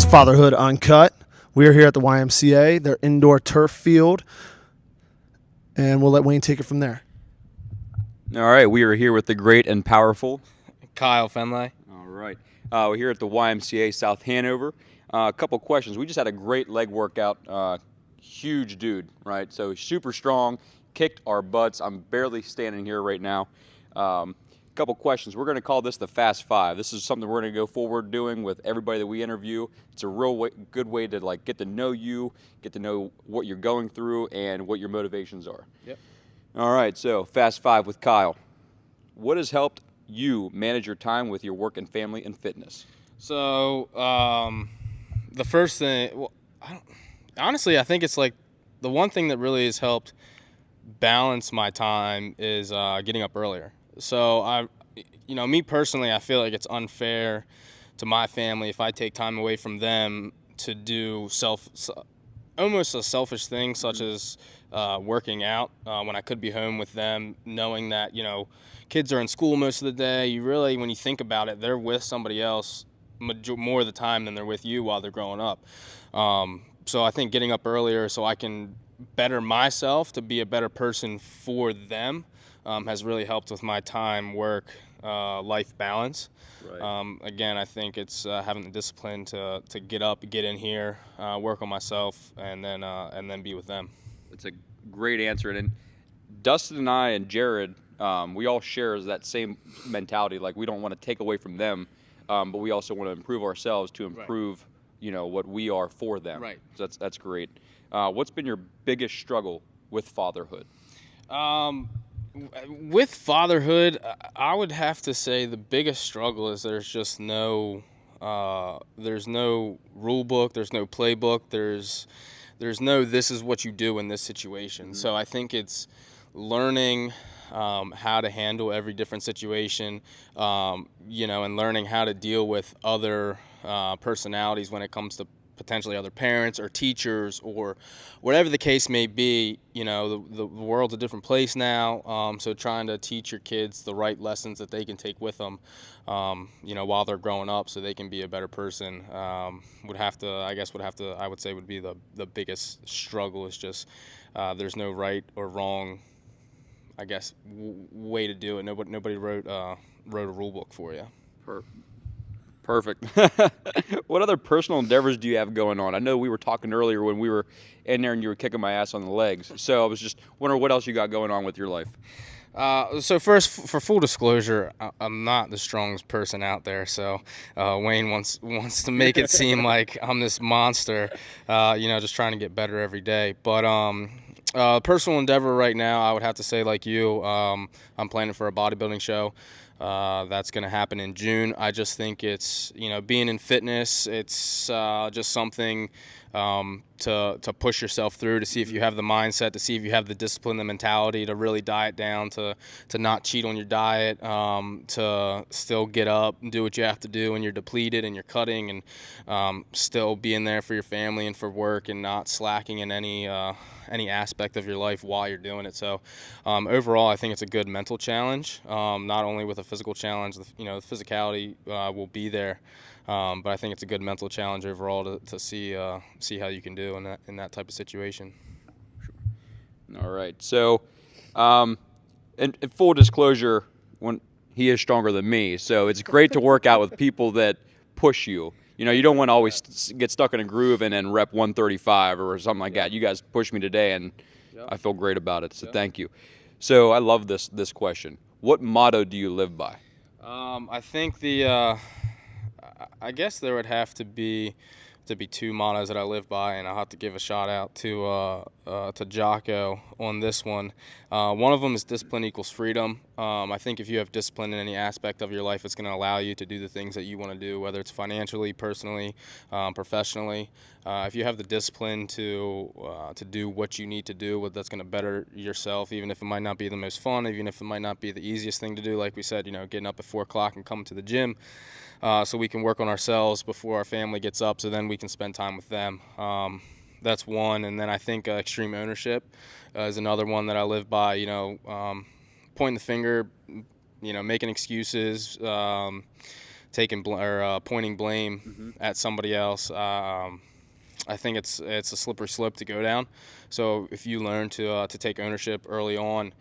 Fatherhood Uncut. We are here at the YMCA, their indoor turf field, and we'll let Wayne take it from there. All right, we are here with the great and powerful Kyle Fendlay. All right, we're here at the YMCA South Hanover. A couple questions. We just had a great leg workout. Huge dude, right? So super strong, kicked our butts. I'm barely standing here right now. Couple questions. We're going to call this the Fast Five. This is something we're going to go forward doing with everybody that we interview. It's a real good way to get to know you, get to know what you're going through, and what your motivations are. Yep. All right. So Fast Five with Kyle. What has helped you manage your time with your work and family and fitness? So the first thing, honestly, I think it's like the one thing that really has helped balance my time is getting up earlier. So me personally, I feel like it's unfair to my family if I take time away from them to do almost a selfish thing such as working out when I could be home with them, knowing that, kids are in school most of the day. You really, when you think about it, they're with somebody else more of the time than they're with you while they're growing up. So I think getting up earlier so I can better myself to be a better person for them has really helped with my time, work, life balance. Right. Again, I think it's having the discipline to get up, get in here, work on myself, and then be with them. It's a great answer. And Dustin and I and Jared, we all share that same mentality. Like, we don't want to take away from them, but we also want to improve ourselves to improve, what we are for them. Right. So that's great. What's been your biggest struggle with fatherhood? With fatherhood, I would have to say the biggest struggle is there's just no rule book, there's no playbook, there's no this is what you do in this situation. Mm-hmm. So I think it's learning how to handle every different situation, and learning how to deal with other personalities when it comes to potentially other parents or teachers or whatever the case may be. The world's a different place now, so trying to teach your kids the right lessons that they can take with them, while they're growing up so they can be a better person, I would say would be the biggest struggle. Is just there's no right or wrong, I guess, way to do it. Nobody wrote a rule book for you. Perfect. What other personal endeavors do you have going on? I know we were talking earlier when we were in there and you were kicking my ass on the legs. So I was just wondering what else you got going on with your life. So first, for full disclosure, I'm not the strongest person out there. So Wayne wants to make it seem like I'm this monster, just trying to get better every day. But personal endeavor right now, I would have to say, like you, I'm planning for a bodybuilding show. That's going to happen in June. I just think it's, being in fitness, it's just something to push yourself through, to see if you have the mindset, to see if you have the discipline, the mentality to really diet down, to not cheat on your diet, to still get up and do what you have to do when you're depleted and you're cutting, and still being there for your family and for work and not slacking in any aspect of your life while you're doing it. So overall, I think it's a good mental challenge, not only with a physical challenge. The physicality will be there, but I think it's a good mental challenge overall to see how you can do in that type of situation. All right. So, in full disclosure, when he is stronger than me, so it's great to work out with people that push you. You don't want to always get stuck in a groove and then rep 135 or something like that. You guys pushed me today, and I feel great about it. So thank you. So I love this question. What motto do you live by? I think I guess there would have to be two mottos that I live by, and I'll have to give a shout out to Jocko on this one. One of them is discipline equals freedom. I think if you have discipline in any aspect of your life, it's going to allow you to do the things that you want to do, whether it's financially, personally, professionally. If you have the discipline to do what you need to do, that's going to better yourself, even if it might not be the most fun, even if it might not be the easiest thing to do. Like we said, getting up at 4 o'clock and coming to the gym. So we can work on ourselves before our family gets up, so then we can spend time with them. That's one. And then I think extreme ownership is another one that I live by, pointing the finger, making excuses, pointing blame at somebody else. I think it's a slippery slope to go down. So if you learn to take ownership early on,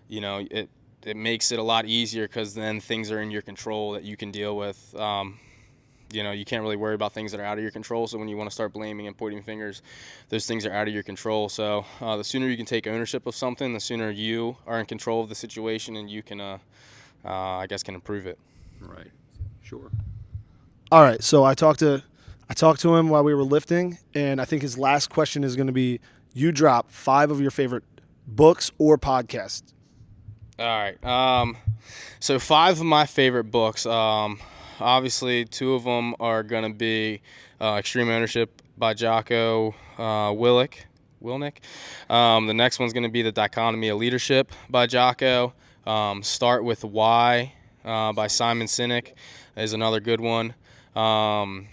it makes it a lot easier, because then things are in your control that you can deal with. You can't really worry about things that are out of your control. So when you want to start blaming and pointing fingers, those things are out of your control. So the sooner you can take ownership of something, the sooner you are in control of the situation, and you can, I guess, can improve it. Right. Sure. All right. So I talked to him while we were lifting, and I think his last question is going to be: you drop 5 of your favorite books or podcasts. All right. So 5 of my favorite books. Obviously, 2 of them are going to be Extreme Ownership by Jocko Willink. The next one's going to be The Dichotomy of Leadership by Jocko. Start with Why by Simon Sinek is another good one. And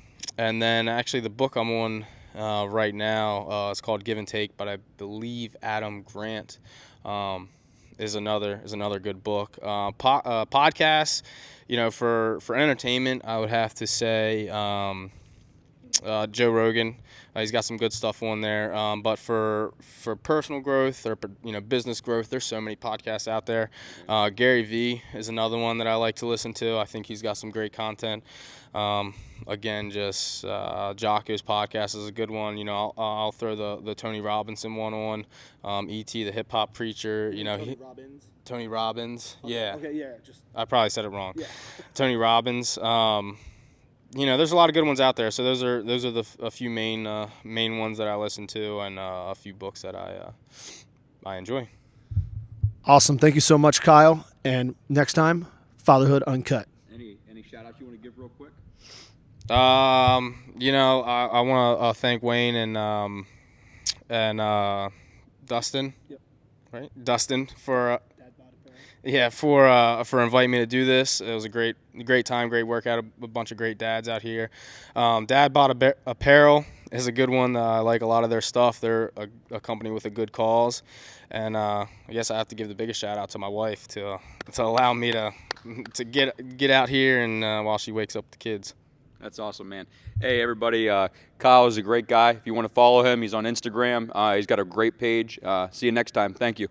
then actually the book I'm on right now is called Give and Take, but I believe Adam Grant is another good book. Podcasts, for entertainment, I would have to say Joe Rogan. He's got some good stuff on there. But for personal growth or business growth, there's so many podcasts out there. Gary Vee is another one that I like to listen to. I think he's got some great content. Again, just Jocko's podcast is a good one. I'll throw the Tony Robinson one on. E.T. the Hip Hop Preacher. Tony Robbins. Okay. Yeah. Okay. Yeah. I probably said it wrong. Yeah. Tony Robbins. There's a lot of good ones out there. So those are a few main ones that I listen to, and a few books that I enjoy. Awesome. Thank you so much, Kyle. And next time, Fatherhood Uncut. Any shout outs you want to give real quick? I want to thank Wayne and Dustin. Yep. Right, Dustin for inviting me to do this. It was a great time, great workout. A bunch of great dads out here. Dad Bought Apparel is a good one. I like a lot of their stuff. They're a company with a good cause, and I guess I have to give the biggest shout out to my wife to allow me to get out here and while she wakes up the kids. That's awesome, man. Hey, everybody. Kyle is a great guy. If you want to follow him, he's on Instagram. He's got a great page. See you next time. Thank you.